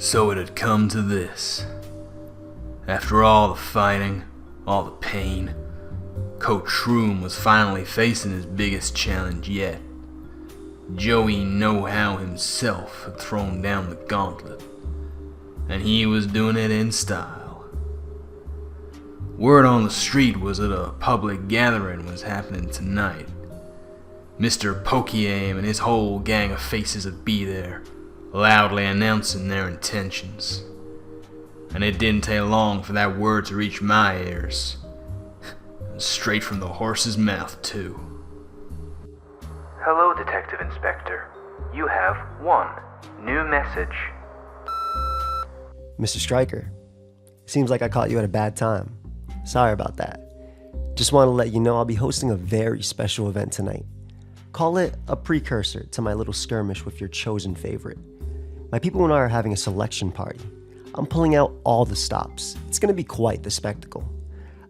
So it had come to this. After all the fighting, all the pain, Coach Shroom was finally facing his biggest challenge yet. Joey Know-How himself had thrown down the gauntlet, and he was doing it in style. Word on the street was that a public gathering was happening tonight. Mr. Pokeaim and his whole gang of faces would be there, loudly announcing their intentions. And it didn't take long for that word to reach my ears. Straight from the horse's mouth, too. Hello, Detective Inspector. You have one new message. Mr. Stryker, seems like I caught you at a bad time. Sorry about that. Just want to let you know I'll be hosting a very special event tonight. Call it a precursor to my little skirmish with your chosen favorite. My people and I are having a selection party. I'm pulling out all the stops. It's going to be quite the spectacle.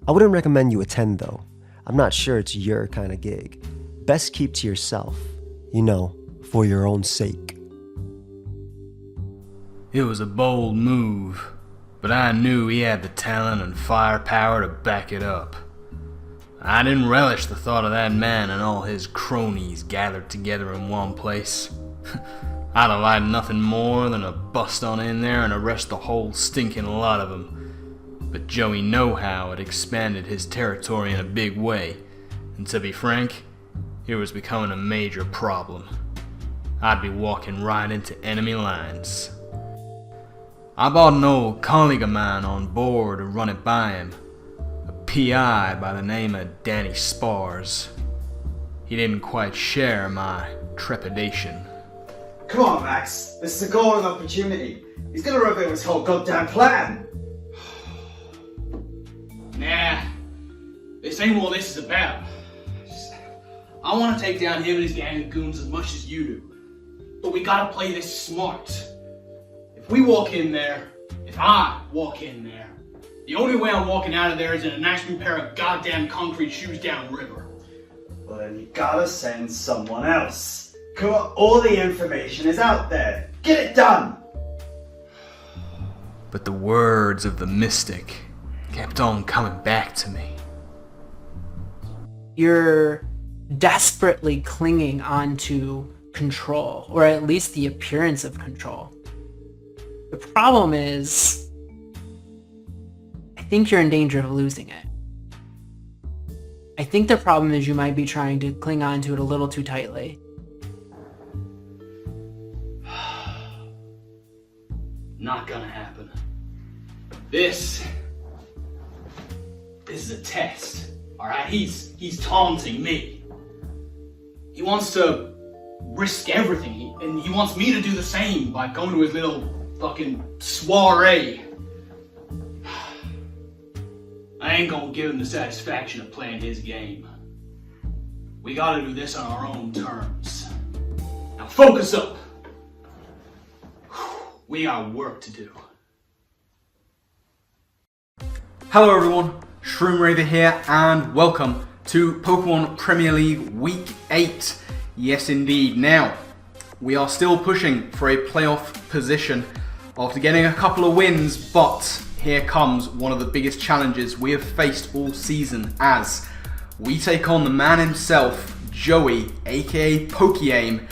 I wouldn't recommend you attend though. I'm not sure it's your kind of gig. Best keep to yourself, for your own sake. It was a bold move, but I knew he had the talent and firepower to back it up. I didn't relish the thought of that man and all his cronies gathered together in one place. I'd have liked nothing more than to bust on in there and arrest the whole stinking lot of them. But Joey Know-How had expanded his territory in a big way, and to be frank, it was becoming a major problem. I'd be walking right into enemy lines. I bought an old colleague of mine on board to run it by him, a PI by the name of Danny Spars. He didn't quite share my trepidation. Come on, Max. This is a golden opportunity. He's gonna reveal his whole goddamn plan. Nah, this ain't what this is about. I want to take down him and his gang of goons as much as you do. But we gotta play this smart. If I walk in there, the only way I'm walking out of there is in a nice new pair of goddamn concrete shoes downriver. Well, then you gotta send someone else. Come on, all the information is out there. Get it done! But the words of the mystic kept on coming back to me. You're desperately clinging onto control, or at least the appearance of control. The problem is, I think you're in danger of losing it. I think the problem is you might be trying to cling on to it a little too tightly. Not gonna happen. This is a test, alright? He's taunting me. He wants to risk everything, and he wants me to do the same by going to his little fucking soiree. I ain't gonna give him the satisfaction of playing his game. We gotta do this on our own terms. Now focus up. We got work to do. Hello everyone, Shroomraver here, and welcome to Pokémon Premier League Week 8. Yes indeed. Now, we are still pushing for a playoff position after getting a couple of wins, but here comes one of the biggest challenges we have faced all season as we take on the man himself, Joey, aka Pokeaim,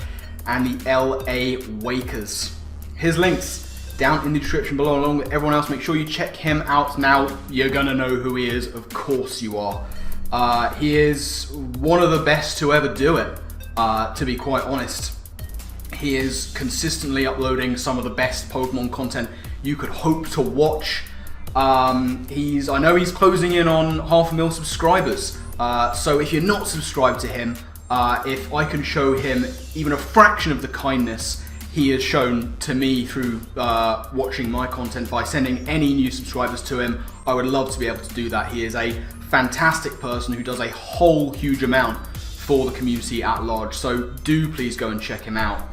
and the LA Wakers. His links down in the description below along with everyone else. Make sure you check him out. Now, you're gonna know who he is, of course you are. He is one of the best to ever do it, to be quite honest. He is consistently uploading some of the best Pokemon content you could hope to watch. I know he's closing in on 500,000 subscribers, so if you're not subscribed to him, if I can show him even a fraction of the kindness he has shown to me through watching my content by sending any new subscribers to him, I would love to be able to do that. He is a fantastic person who does a whole huge amount for the community at large, so do please go and check him out.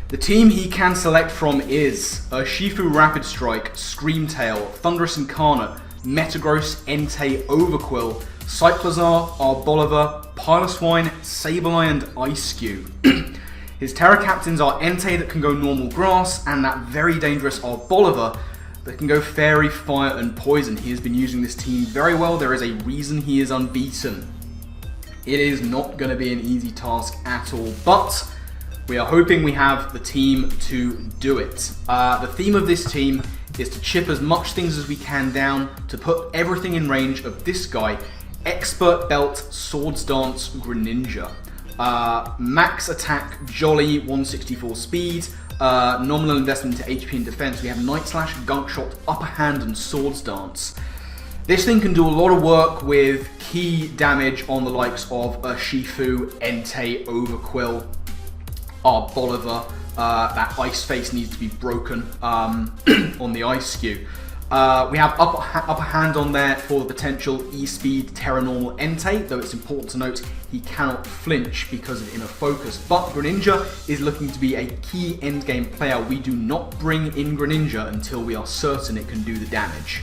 The team he can select from is Urshifu Rapid Strike, Screamtail, Thunderous Incarnate, Metagross, Entei, Overquill, Cyclizar, Arboliver, Piloswine, Sableye and Ice-Skew. His Terra Captains are Entei that can go normal grass, and that very dangerous Arboliver that can go Fairy, Fire, and Poison. He has been using this team very well. There is a reason he is unbeaten. It is not going to be an easy task at all, but we are hoping we have the team to do it. The theme of this team is to chip as much things as we can down to put everything in range of this guy, Expert Belt, Swords Dance, Greninja. Max attack, Jolly, 164 speed, nominal investment into HP and defense. We have Night Slash, Gunk Shot, Upper Hand, and Swords Dance. This thing can do a lot of work with key damage on the likes of Shifu, Entei, Overquill, Arboliver. That Ice Face needs to be broken on the Ice Skew. We have upper hand on there for the potential E-Speed Terra Normal Entei, though it's important to note he cannot flinch because of inner focus. But Greninja is looking to be a key endgame player. We do not bring in Greninja until we are certain it can do the damage.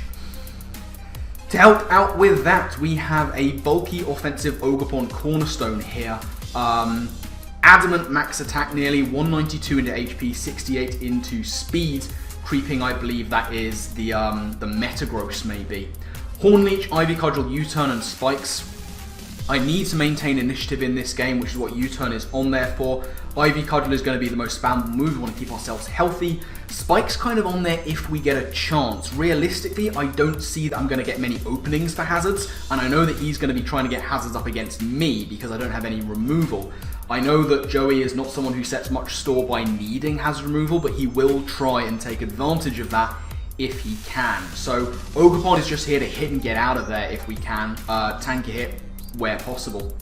To help out with that, we have a bulky offensive Ogerpon Cornerstone here. Adamant max attack, nearly 192 into HP, 68 into speed. Creeping, I believe that is the Metagross maybe. Hornleech, Ivy Cudgel, U-Turn, and Spikes. I need to maintain initiative in this game, which is what U-Turn is on there for. Ivy Cudgel is going to be the most spammable move. We want to keep ourselves healthy. Spike's kind of on there if we get a chance. Realistically, I don't see that I'm going to get many openings for hazards, and I know that he's going to be trying to get hazards up against me because I don't have any removal. I know that Joey is not someone who sets much store by needing hazard removal, but he will try and take advantage of that if he can. So Ogerpon is just here to hit and get out of there if we can. Tank a hit where possible.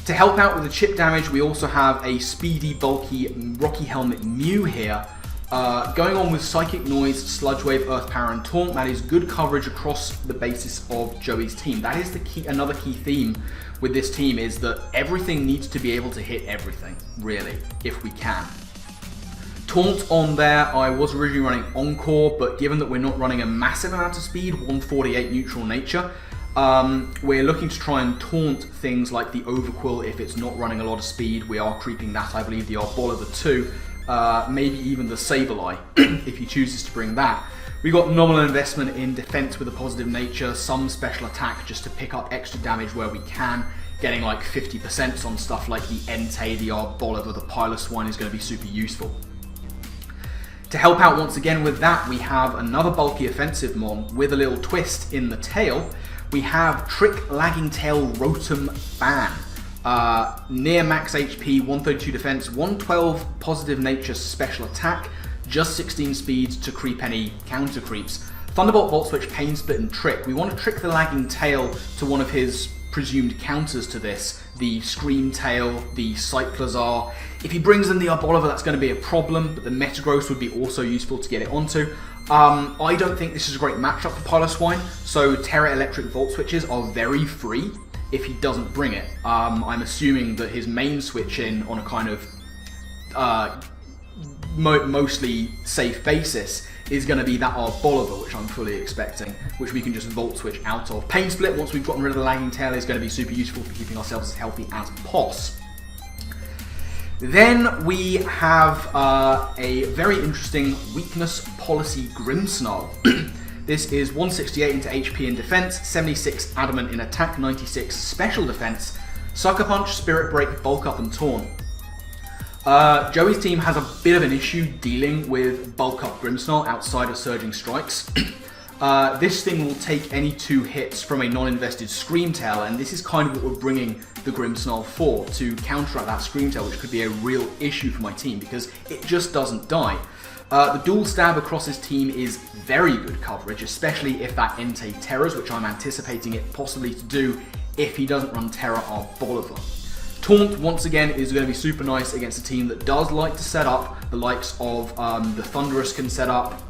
To help out with the chip damage, we also have a speedy, bulky Rocky Helmet Mew here. Going on with Psychic Noise, Sludge Wave, Earth Power, and Taunt. That is good coverage across the basis of Joey's team. That is the key. Another key theme with this team is that everything needs to be able to hit everything, really, if we can. Taunt on there, I was originally running Encore, but given that we're not running a massive amount of speed, 148 neutral nature, we're looking to try and taunt things like the Overquill if it's not running a lot of speed. We are creeping that, I believe, the Arboliver too. Maybe even the Sableye, if he chooses to bring that. We got nominal investment in defense with a positive nature, some special attack just to pick up extra damage where we can. Getting like 50% on stuff like the Entei, the Arboliver, the Piloswine is going to be super useful. To help out once again with that, we have another bulky offensive mon with a little twist in the tail. We have Trick Lagging Tail Rotom Ban. Near max HP, 132 defense, 112 positive nature special attack, just 16 speed to creep any counter creeps. Thunderbolt, Volt Switch, Pain Split, and Trick. We want to trick the Lagging Tail to one of his presumed counters to this, the Scream Tail, the Cyclizar. If he brings in the Arboliver, that's going to be a problem, but the Metagross would be also useful to get it onto. I don't think this is a great matchup for Piloswine, so Terra Electric Volt Switches are very free if he doesn't bring it. I'm assuming that his main switch in on a kind of mostly safe basis is going to be that Arboliver, which I'm fully expecting, which we can just Volt Switch out of. Pain Split, once we've gotten rid of the Lagging Tail, is going to be super useful for keeping ourselves as healthy as POS. Then we have a very interesting weakness policy Grimmsnarl. This is 168 into HP in defense, 76 adamant in attack, 96 special defense, Sucker Punch, Spirit Break, Bulk Up, and Taunt. Joey's team has a bit of an issue dealing with Bulk Up Grimmsnarl outside of Surging Strikes. This thing will take any 2 hits from a non-invested Scream Tail, and this is kind of what we're bringing the Grimmsnarl for, to counteract that Scream Tail, which could be a real issue for my team because it just doesn't die. The dual stab across his team is very good coverage, especially if that Entei Terras, which I'm anticipating it possibly to do if he doesn't run Terra Arboliver. Taunt, once again, is going to be super nice against a team that does like to set up. The likes of the Thundurus can set up.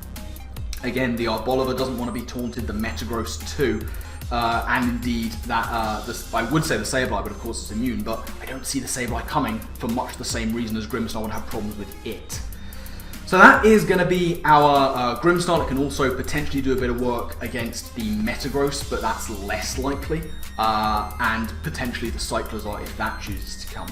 Again, the Arboliver doesn't want to be taunted, the Metagross too. And indeed, that I would say the Sableye, but of course it's immune, but I don't see the Sableye coming for much the same reason as Grimmsnarl would have problems with it. So that is going to be our Grimmsnarl. It can also potentially do a bit of work against the Metagross, but that's less likely. And potentially the Cyclizar if that chooses to come.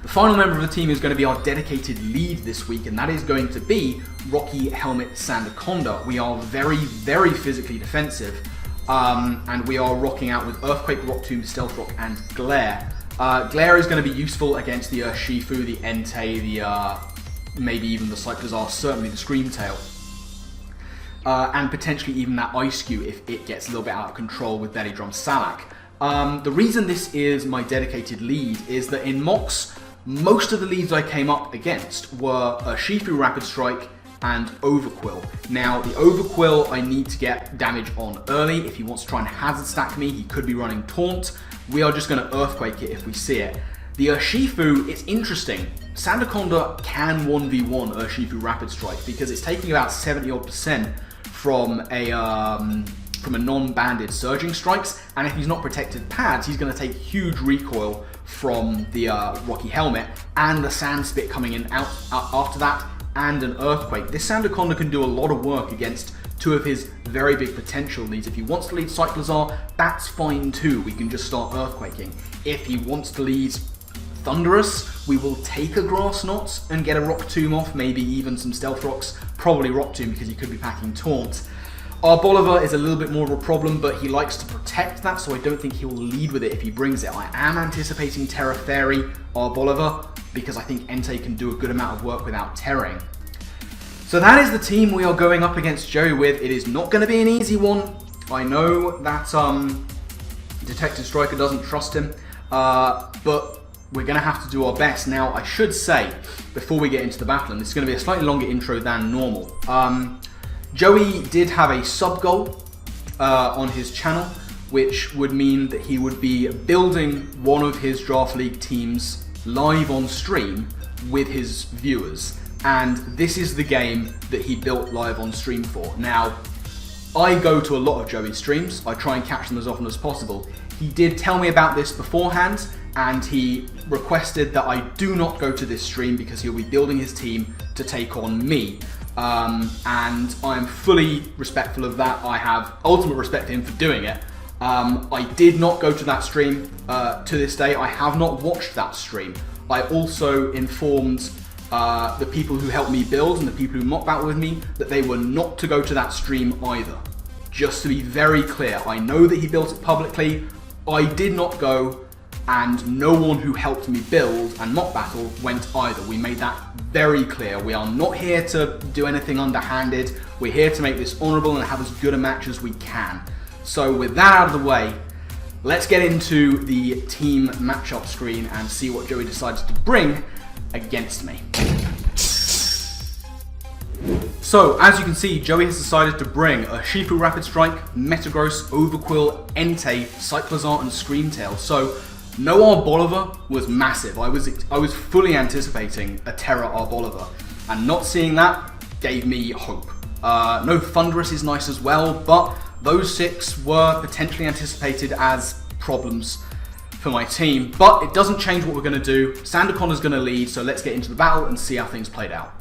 The final member of the team is going to be our dedicated lead this week, and that is going to be Rocky Helmet Sandaconda. We are very, very physically defensive, and we are rocking out with Earthquake, Rock Tomb, Stealth Rock, and Glare. Glare is going to be useful against the Urshifu, the Entei, the maybe even the Cyclizar, certainly the Screamtail. And potentially even that Ice Cube if it gets a little bit out of control with Belly Drum Salak. The reason this is my dedicated lead is that in mocks, most of the leads I came up against were Urshifu Rapid Strike and Overquill. Now, the Overquill I need to get damage on early. If he wants to try and hazard stack me, he could be running Taunt. We are just going to Earthquake it if we see it. The Urshifu, it's interesting. Sandaconda can 1v1 Urshifu Rapid Strike because it's taking about 70% from a non-banded Surging Strikes, and if he's not protected pads, he's going to take huge recoil from the Rocky Helmet and the Sand Spit coming in out after that, and an Earthquake. This Sandaconda can do a lot of work against two of his very big potential leads. If he wants to lead Cyclizar, that's fine too. We can just start Earthquaking. If he wants to lead Thunderous, we will take a Grass Knot and get a Rock Tomb off, maybe even some Stealth Rocks, probably Rock Tomb because he could be packing Taunt. Our Bolivar is a little bit more of a problem, but he likes to protect that, so I don't think he'll lead with it if he brings it. I am anticipating Terra Fairy our Bolivar because I think Entei can do a good amount of work without terraing. So that is the team we are going up against Joey with. It is not going to be an easy one. I know that Detective Striker doesn't trust him, but we're going to have to do our best. Now, I should say, before we get into the battle, and this is going to be a slightly longer intro than normal, Joey did have a sub-goal on his channel, which would mean that he would be building one of his Draft League teams live on stream with his viewers. And this is the game that he built live on stream for. Now, I go to a lot of Joey's streams. I try and catch them as often as possible. He did tell me about this beforehand, and he requested that I do not go to this stream because he'll be building his team to take on me. And I'm fully respectful of that. I have ultimate respect for him for doing it. I did not go to that stream to this day. I have not watched that stream. I also informed the people who helped me build and the people who mock battle with me that they were not to go to that stream either. Just to be very clear, I know that he built it publicly. I did not go, and no one who helped me build and mock battle went either. We made that very clear. We are not here to do anything underhanded. We're here to make this honourable and have as good a match as we can. So with that out of the way, let's get into the team matchup screen and see what Joey decides to bring against me. So, as you can see, Joey has decided to bring a Urshifu Rapid Strike, Metagross, Overquill, Entei, Cyclizar, and Screamtail. So, no Arboliver was massive. I was fully anticipating a Terra Arboliver, and not seeing that gave me hope. No Thunderous is nice as well, but those 6 were potentially anticipated as problems for my team. But it doesn't change what we're going to do. Sandaconda's going to lead, so let's get into the battle and see how things played out.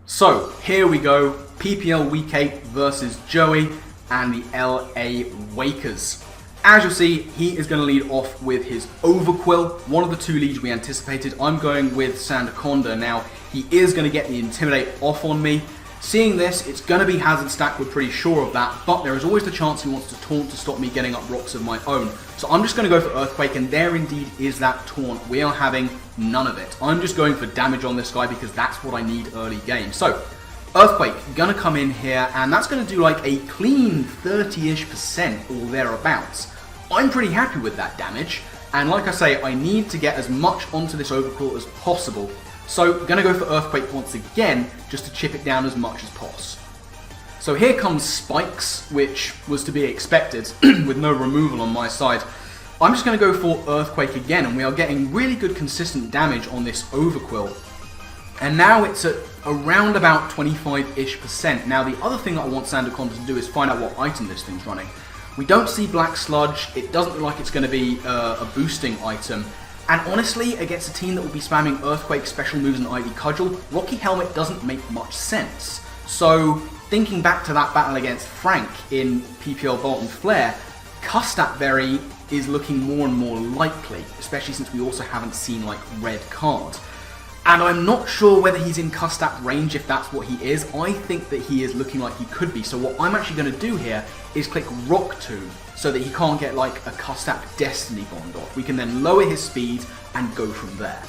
So, here we go. PPL Week 8 versus Joey and the LA Wakers. As you'll see, he is going to lead off with his Overquill, one of the 2 leads we anticipated. I'm going with Sandaconda. Now, he is going to get the Intimidate off on me. Seeing this, it's going to be Hazard Stack, we're pretty sure of that, but there is always the chance he wants to taunt to stop me getting up rocks of my own. So I'm just going to go for Earthquake, and there indeed is that taunt. We are having none of it. I'm just going for damage on this guy because that's what I need early game. So, Earthquake, going to come in here, and that's going to do like a clean 30-ish% or thereabouts. I'm pretty happy with that damage, and like I say, I need to get as much onto this Overquill as possible. So, gonna go for Earthquake once again, just to chip it down as much as possible. So here comes Spikes, which was to be expected, with no removal on my side. I'm just gonna go for Earthquake again, and we are getting really good consistent damage on this Overquill. And now it's at around about 25-ish%. Now the other thing that I want Sandaconda to do is find out what item this thing's running. We don't see Black Sludge, it doesn't look like it's gonna be a boosting item. And honestly, against a team that will be spamming Earthquake, Special Moves, and Ivy Cudgel, Rocky Helmet doesn't make much sense. So, thinking back to that battle against Frank in PPL Bolt and Flare, Custap Berry is looking more and more likely, especially since we also haven't seen like red card. And I'm not sure whether he's in Custap range, if that's what he is. I think that he is looking like he could be. So what I'm actually going to do here is click Rock Tomb so that he can't get like a Custap Destiny Bond off. We can then lower his speed and go from there.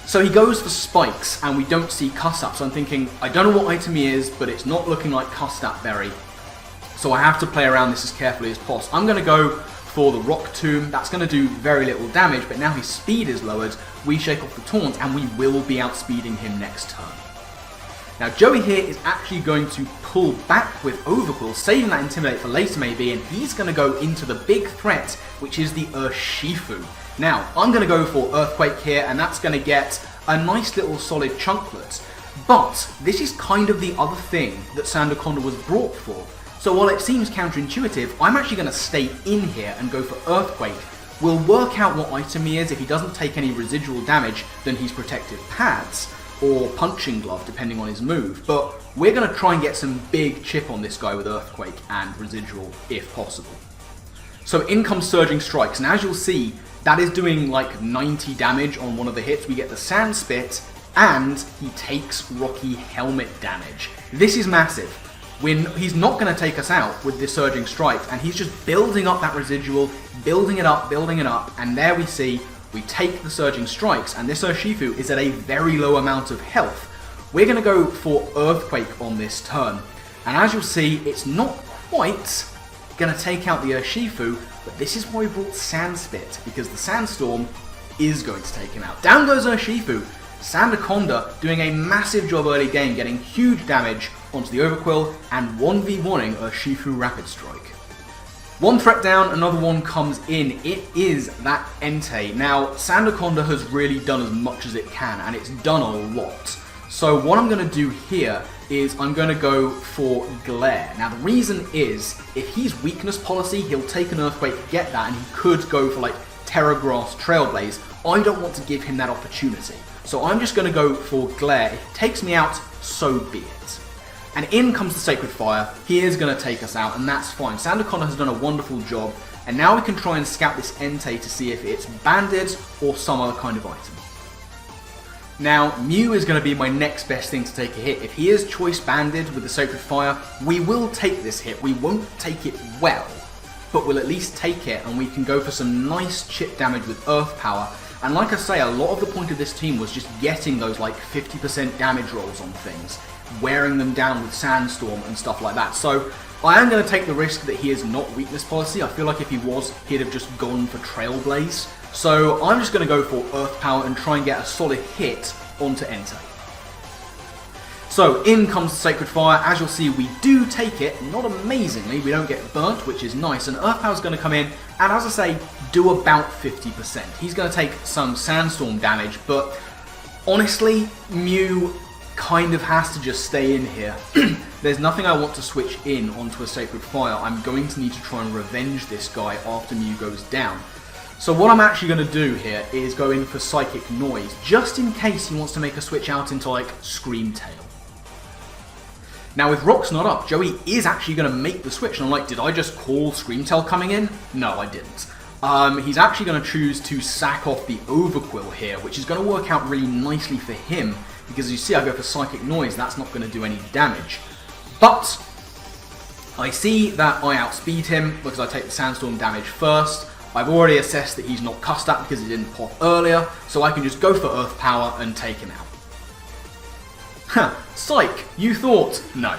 So he goes for Spikes and we don't see Custap. So I'm thinking, I don't know what item he is, but it's not looking like Custap Berry. So I have to play around this as carefully as possible. I'm going to go for the Rock Tomb. That's going to do very little damage, but now his speed is lowered. We shake off the taunt and we will be outspeeding him next turn. Now Joey here is actually going to pull back with Overquill, saving that Intimidate for later maybe, and he's going to go into the big threat, which is the Urshifu. Now I'm going to go for Earthquake here, and that's going to get a nice little solid chunklet. But this is kind of the other thing that Sandaconda was brought for. So while it seems counterintuitive, I'm actually going to stay in here and go for Earthquake. We'll work out what item he is. If he doesn't take any residual damage, then he's Protective Pads, or Punching Glove, depending on his move. But we're going to try and get some big chip on this guy with Earthquake and residual, if possible. So in comes Surging Strikes, and as you'll see, that is doing like 90 damage on one of the hits. We get the Sand Spit, and he takes Rocky Helmet damage. This is massive. He's not going to take us out with this Surging Strike, and he's just building up that residual, building it up, and there we see, we take the Surging Strikes, and this Urshifu is at a very low amount of health. We're going to go for Earthquake on this turn, and as you'll see, it's not quite going to take out the Urshifu, but this is why we brought Sand Spit, because the Sandstorm is going to take him out. Down goes Urshifu. Sandaconda doing a massive job early game, getting huge damage onto the Overquill and 1v1ing Urshifu Rapid Strike. One threat down, another one comes in. It is that Entei. Now, Sandaconda has really done as much as it can, and it's done a lot. So what I'm going to do here is I'm going to go for Glare. Now, the reason is, if he's Weakness Policy, he'll take an Earthquake, get that, and he could go for like Terra Grass Trailblaze. I don't want to give him that opportunity. So I'm just going to go for Glare. If it takes me out, so be it. And in comes the Sacred Fire. He is going to take us out, and that's fine. Sandaconda has done a wonderful job, and now we can try and scout this Entei to see if it's banded or some other kind of item. Now, Mew is going to be my next best thing to take a hit. If he is choice banded with the Sacred Fire, we will take this hit. We won't take it well, but we'll at least take it, and we can go for some nice chip damage with Earth Power. And like I say, a lot of the point of this team was just getting those like 50% damage rolls on things, wearing them down with Sandstorm and stuff like that. So I am going to take the risk that he is not Weakness Policy. I feel like if he was, he'd have just gone for Trailblaze. So I'm just going to go for Earth Power and try and get a solid hit onto Entei. So in comes the Sacred Fire. As you'll see, we do take it, not amazingly. We don't get burnt, which is nice. And Earth Power's going to come in, and as I say, do about 50%. He's going to take some Sandstorm damage, but honestly, Mew kind of has to just stay in here. There's nothing I want to switch in onto a Sacred Fire. I'm going to need to try and revenge this guy after Mew goes down. So what I'm actually going to do here is go in for Psychic Noise, just in case he wants to make a switch out into like Scream Tail. Now with Rocks not up, Joey is actually going to make the switch, and I'm like, did I just call Screamtail coming in? No, I didn't. He's actually going to choose to sack off the Overquill here, which is going to work out really nicely for him, because as you see, I go for Psychic Noise, that's not going to do any damage. But I see that I outspeed him because I take the Sandstorm damage first. I've already assessed that he's not Custap because he didn't pop earlier, so I can just go for Earth Power and take him out. Psych, you thought? No.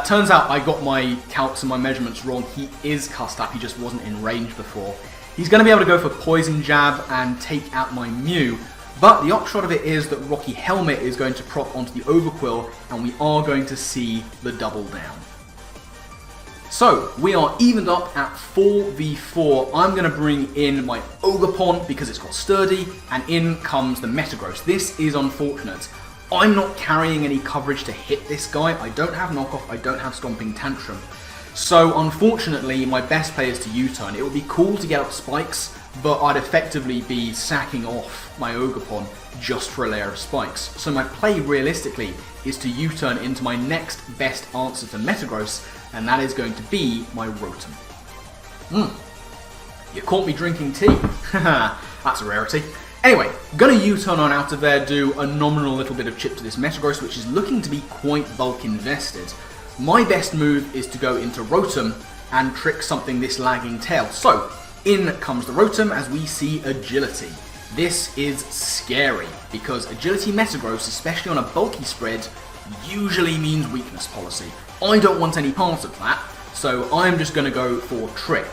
Turns out I got my calcs and my measurements wrong. He is Custap, he just wasn't in range before. He's going to be able to go for Poison Jab and take out my Mew, but the upshot of it is that Rocky Helmet is going to prop onto the Overquill, and we are going to see the double down. So, we are evened up at 4v4. I'm going to bring in my Ogerpon because it's got Sturdy, and in comes the Metagross. This is unfortunate. I'm not carrying any coverage to hit this guy. I don't have Knockoff, I don't have Stomping Tantrum. So unfortunately, my best play is to U-turn. It would be cool to get up Spikes, but I'd effectively be sacking off my Ogerpon just for a layer of Spikes. So my play realistically is to U-turn into my next best answer to Metagross, and that is going to be my Rotom. You caught me drinking tea. That's a rarity. Anyway, gonna U-turn on out of there, do a nominal little bit of chip to this Metagross, which is looking to be quite bulk invested. My best move is to go into Rotom and trick something this lagging tail. So, in comes the Rotom as we see Agility. This is scary, because Agility Metagross, especially on a bulky spread, usually means weakness policy. I don't want any part of that, so I'm just going to go for Trick.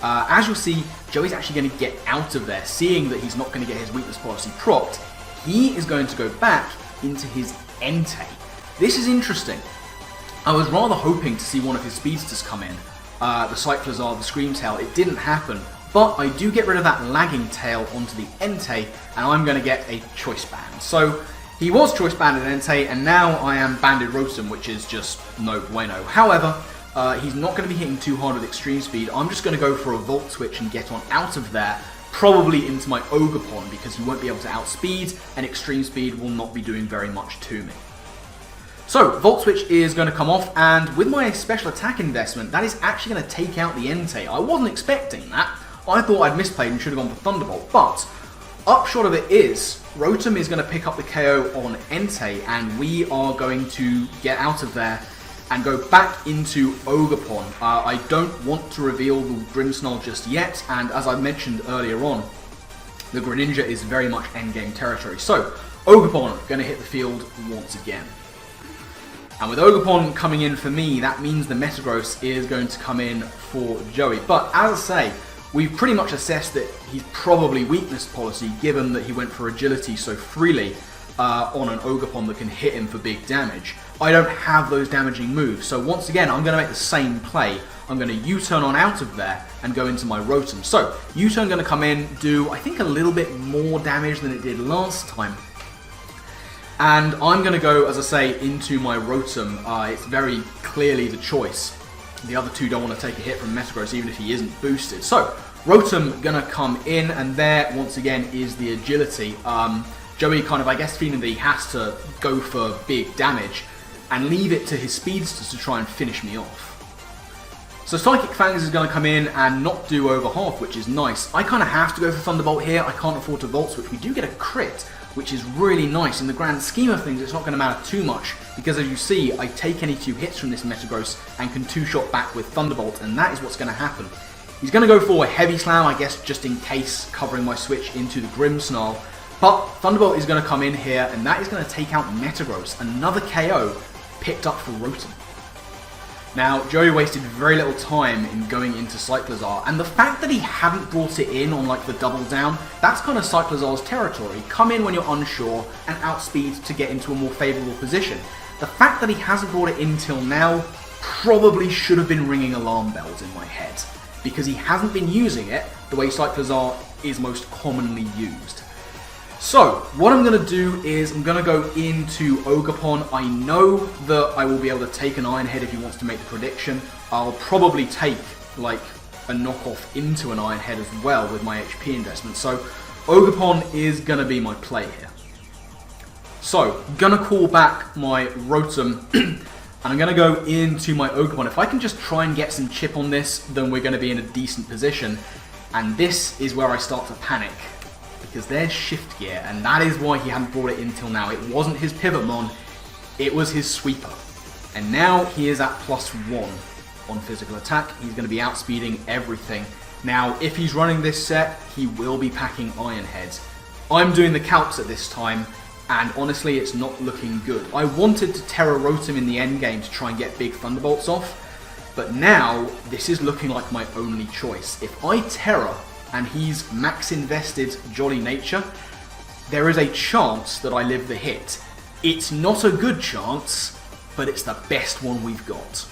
As you'll see, Joey's actually going to get out of there, seeing that he's not going to get his weakness policy procced. He is going to go back into his Entei. This is interesting. I was rather hoping to see one of his speedsters come in, the Cyclizar, the Scream Tail. It didn't happen, but I do get rid of that lagging tail onto the Entei, and I'm going to get a Choice Band. So he was Choice Banded Entei, and now I am Banded Rotom, which is just no bueno. However, he's not going to be hitting too hard with Extreme Speed. I'm just going to go for a Volt Switch and get on out of there, probably into my Ogerpon, because he won't be able to outspeed, and Extreme Speed will not be doing very much to me. So, Volt Switch is going to come off, and with my special attack investment, that is actually going to take out the Entei. I wasn't expecting that. I thought I'd misplayed and should have gone for Thunderbolt, but upshot of it is, Rotom is going to pick up the KO on Entei, and we are going to get out of there and go back into Ogerpon. I don't want to reveal the Grimmsnarl just yet, and as I mentioned earlier on, the Greninja is very much endgame territory. So, Ogerpon going to hit the field once again. And with Ogerpon coming in for me, that means the Metagross is going to come in for Joey. But as I say, we've pretty much assessed that he's probably weakness policy, given that he went for Agility so freely on an Ogerpon that can hit him for big damage. I don't have those damaging moves, so once again, I'm going to make the same play. I'm going to U-turn on out of there and go into my Rotom. So, U-turn going to come in, do, I think, a little bit more damage than it did last time. And I'm going to go, as I say, into my Rotom. It's very clearly the choice. The other two don't want to take a hit from Metagross, even if he isn't boosted. So, Rotom going to come in, and there, once again, is the Agility. Joey kind of, I guess, feeling that he has to go for big damage and leave it to his speedsters to try and finish me off. So Psychic Fangs is going to come in and not do over half, which is nice. I kind of have to go for Thunderbolt here. I can't afford to Volt Switch. We do get a crit, which is really nice. In the grand scheme of things, it's not going to matter too much, because as you see, I take any 2 hits from this Metagross and can 2-shot back with Thunderbolt, and that is what's going to happen. He's going to go for a Heavy Slam, I guess, just in case, covering my switch into the Grimmsnarl. But Thunderbolt is going to come in here, and that is going to take out Metagross. Another KO picked up for Rotom. Now, Joey wasted very little time in going into Cyclizar, and the fact that he hadn't brought it in on like the double down, that's kind of Cyclizar's territory. Come in when you're unsure and outspeed to get into a more favourable position. The fact that he hasn't brought it in till now probably should have been ringing alarm bells in my head, because he hasn't been using it the way Cyclizar is most commonly used. So, what I'm going to do is I'm going to go into Ogerpon. I know that I will be able to take an Iron Head if he wants to make the prediction. I'll probably take like a knockoff into an Iron Head as well with my HP investment. So, Ogerpon is going to be my play here. So, going to call back my Rotom and I'm going to go into my Ogerpon. If I can just try and get some chip on this, then we're going to be in a decent position. And this is where I start to panic, because there's Shift Gear, and that is why he hadn't brought it in till now. It wasn't his Pivotmon, it was his Sweeper. And now he is at +1 on physical attack. He's going to be outspeeding everything. Now, if he's running this set, he will be packing Iron Heads. I'm doing the calcs at this time, and honestly, it's not looking good. I wanted to Terra Rotom in the endgame to try and get big Thunderbolts off, but now this is looking like my only choice. If I Terra and he's max invested Jolly Nature, there is a chance that I live the hit. It's not a good chance, but it's the best one we've got.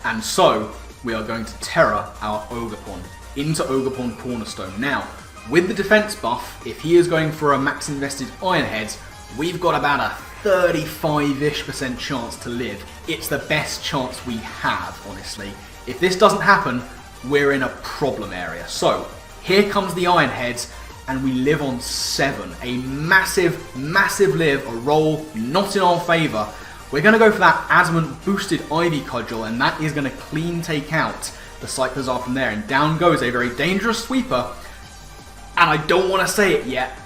And so, we are going to Terra our Ogerpon into Ogerpon Cornerstone. Now, with the defense buff, if he is going for a max invested Iron Head, we've got about a 35-ish% chance to live. It's the best chance we have, honestly. If this doesn't happen, we're in a problem area. So, here comes the Iron Heads, and we live on 7. A massive, massive live, a roll not in our favour. We're going to go for that Adamant boosted Ivy Cudgel, and that is going to clean take out the cyclers are from there. And down goes a very dangerous sweeper. And I don't want to say it yet,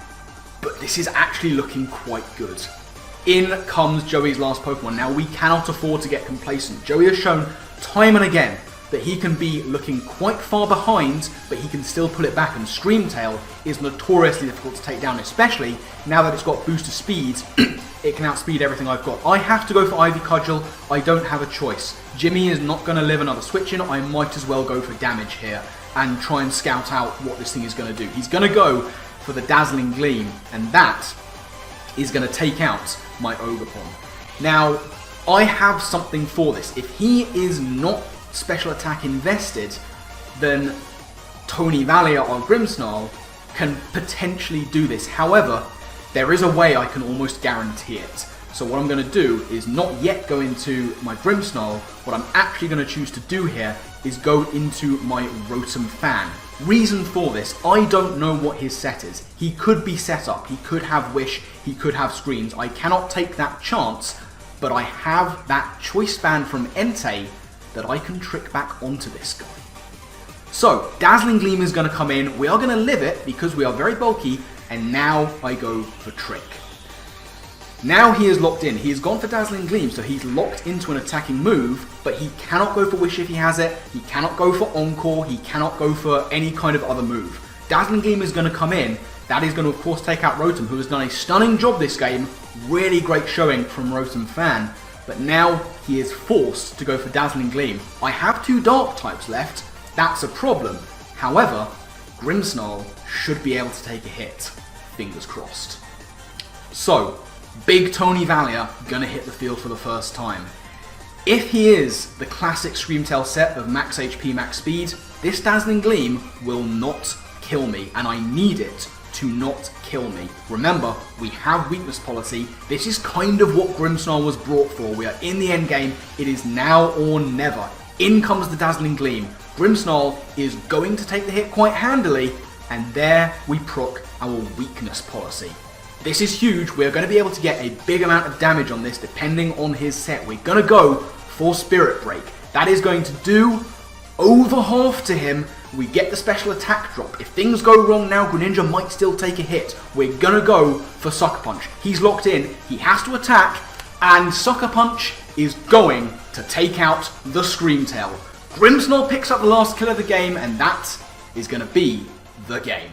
but this is actually looking quite good. In comes Joey's last Pokemon. Now, we cannot afford to get complacent. Joey has shown time and again that he can be looking quite far behind, but he can still pull it back, and Screamtail is notoriously difficult to take down, especially now that it's got booster speed. It can outspeed everything I've got. I have to go for Ivy Cudgel. I don't have a choice. Jimmy is not going to live another switch in. I might as well go for damage here and try and scout out what this thing is going to do. He's going to go for the Dazzling Gleam, and that is going to take out my Ogerpon. Now, I have something for this. If he is not special attack invested, then Tony Valier or Grimmsnarl can potentially do this. However, there is a way I can almost guarantee it. So what I'm going to do is not yet go into my Grimmsnarl. What I'm actually going to choose to do here is go into my Rotom Fan. Reason for this, I don't know what his set is. He could be set up, he could have Wish, he could have Screams. I cannot take that chance, but I have that Choice Band from Entei that I can trick back onto this guy. So, Dazzling Gleam is going to come in. We are going to live it because we are very bulky, and now I go for Trick. Now he is locked in. He has gone for Dazzling Gleam, so he's locked into an attacking move, but he cannot go for Wish if he has it. He cannot go for Encore. He cannot go for any kind of other move. Dazzling Gleam is going to come in. That is going to, of course, take out Rotom, who has done a stunning job this game. Really great showing from Rotom Fan. But now he is forced to go for Dazzling Gleam. I have 2 Dark types left. That's a problem. However, Grimmsnarl should be able to take a hit. Fingers crossed. So, Big Tony Valier gonna hit the field for the first time. If he is the classic Screamtail set of max HP, max speed, this Dazzling Gleam will not kill me, and I need it to not kill me. Remember, we have weakness policy. This is kind of what Grimmsnarl was brought for. We are in the end game. It is now or never. In comes the Dazzling Gleam. Grimmsnarl is going to take the hit quite handily, and there we proc our weakness policy. This is huge. We're going to be able to get a big amount of damage on this depending on his set. We're going to go for Spirit Break. That is going to do over half to him. We get the special attack drop. If things go wrong now, Greninja might still take a hit. We're going to go for Sucker Punch. He's locked in. He has to attack, and Sucker Punch is going to take out the Screamtail. Grimmsnarl picks up the last kill of the game, and that is going to be the game.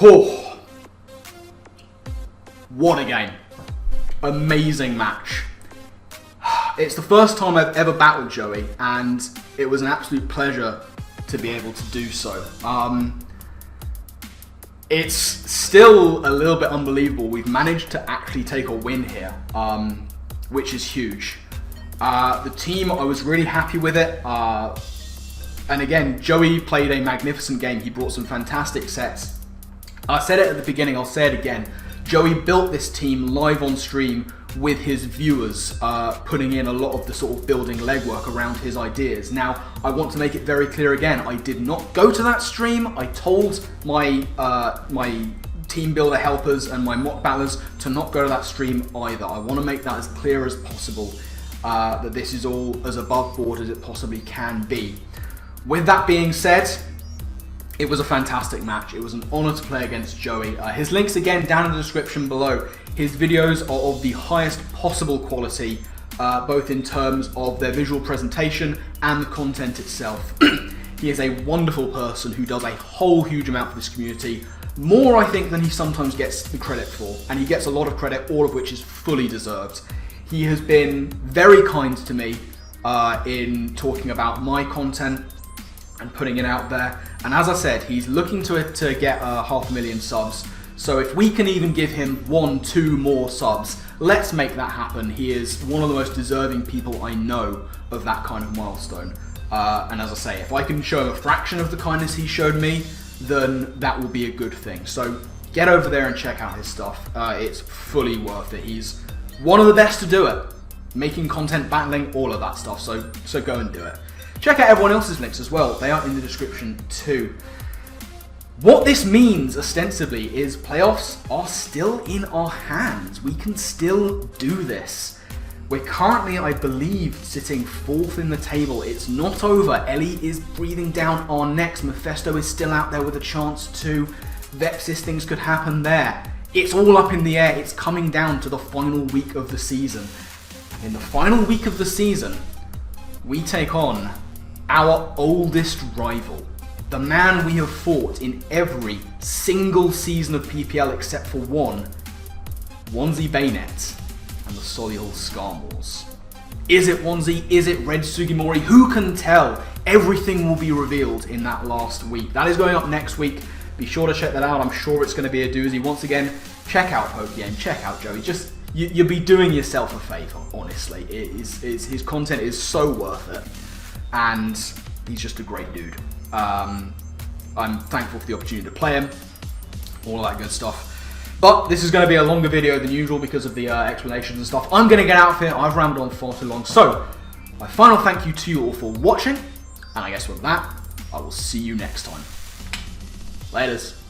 Oh, what a game. Amazing match. It's the first time I've ever battled Joey, and it was an absolute pleasure to be able to do so. It's still a little bit unbelievable. We've managed to actually take a win here, which is huge. The team, I was really happy with it. And again, Joey played a magnificent game. He brought some fantastic sets. I said it at the beginning, I'll say it again. Joey built this team live on stream with his viewers, putting in a lot of the sort of building legwork around his ideas. Now, I want to make it very clear again, I did not go to that stream. I told my my team builder helpers and my mock battlers to not go to that stream either. I want to make that as clear as possible, that this is all as above board as it possibly can be. With that being said, it was a fantastic match. It was an honor to play against Joey. His links again down in the description below. His videos are of the highest possible quality, both in terms of their visual presentation and the content itself. He is a wonderful person who does a whole huge amount for this community. More, I think, than he sometimes gets the credit for. And he gets a lot of credit, all of which is fully deserved. He has been very kind to me in talking about my content and putting it out there. And as I said, he's looking to get 500,000 subs. So if we can even give him 1-2 more subs, let's make that happen. He is one of the most deserving people I know of that kind of milestone. And as I say, if I can show him a fraction of the kindness he showed me, then that will be a good thing. So get over there and check out his stuff. It's fully worth it. He's one of the best to do it. Making content, battling, all of that stuff. So go and do it. Check out everyone else's links as well. They are in the description too. What this means, ostensibly, is playoffs are still in our hands. We can still do this. We're currently, I believe, sitting 4th in the table. It's not over. Ellie is breathing down our necks. Mephisto is still out there with a chance to. Vepsis, things could happen there. It's all up in the air. It's coming down to the final week of the season. In the final week of the season, we take on our oldest rival. The man we have fought in every single season of PPL except for one. Onesie Baynet and the Solihull Skarmoors. Is it Onesie? Is it Red Sugimori? Who can tell? Everything will be revealed in that last week. That is going up next week. Be sure to check that out. I'm sure it's going to be a doozy. Once again, check out Pokeaim, check out Joey. Just you'll be doing yourself a favour, honestly. His content is so worth it. And he's just a great dude. I'm thankful for the opportunity to play him. All that good stuff. But this is going to be a longer video than usual because of the explanations and stuff. I'm going to get out of here. I've rambled on far too long. So, my final thank you to you all for watching. And I guess with that, I will see you next time. Laters.